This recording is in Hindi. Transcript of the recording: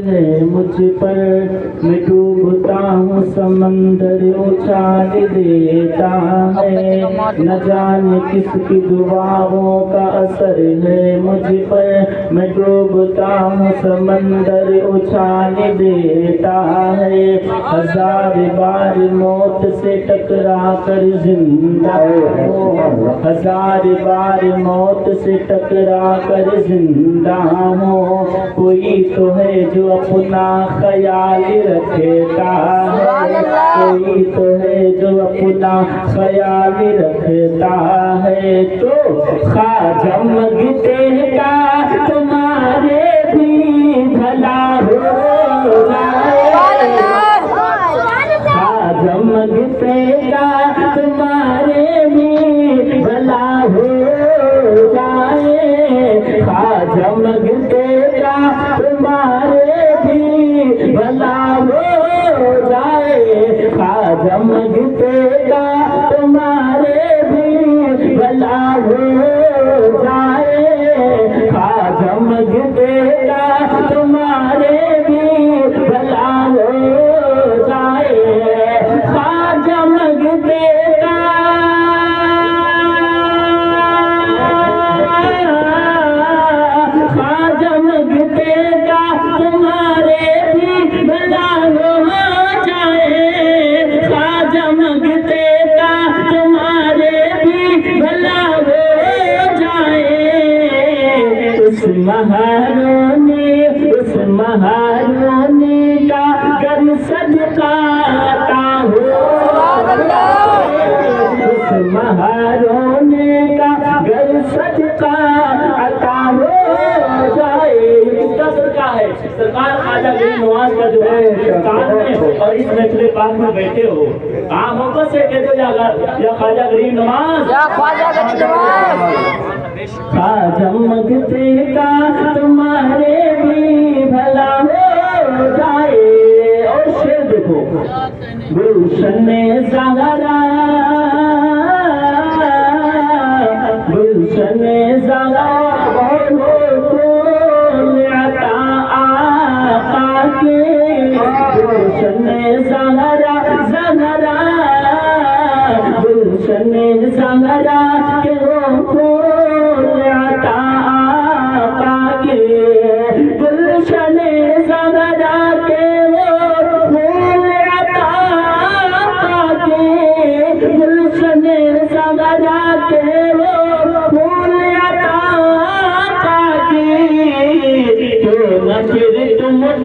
है मुझ पर, मैं डूबता हूँ समंदर उछाल देता है। न जाने किसकी दुआओं का असर है मुझ पर, मैं डूबता हूँ समंदर उछाल देता है। हजार बार मौत से टकरा कर जिंदा हूँ, हजार बार मौत से टकरा कर जिंदा हूँ। कोई तो है जो अपना ख्याल रखता है, कोई तो है जो अपना ख्याल रखता है। तो ख्वाजा मंगतेगा तुम्हारे भी भला हो जाए, ख्वाजा मंगतेगा तुम्हारे भी भला हो जाए, ख्वाजा मंगतेगा तुम्हारे भी भला हो जाए, ख्वाजा मंगतेगा तुम्हारे भी भला हो जाए, ख्वाजा मंगतेगा तुम्हारे भी भला हो जाए, ख्वाजा मंगतेगा ख्वाजा मंगतेगा तुम्हारे भी भला हो जाए, ख्वाजा मंगतेगा तुम्हारे भी भला हो जाए। उस महारोने का कर सदका आता हो, उस महारोने का घर सदका आता हो जाए। किसका सदका है? सरकार ख्वाजा गरीब नवाज का जो है कान में और इस महफिल पाक में बैठे हो, आप मोहब्बत से कह दो या ख्वाजा गरीब नवाज, या ख्वाजा गरीब नवाज। ख्वाजा मंगतेगा तुम्हारे भी भला हो जाए। और शेर देखो, गुलशन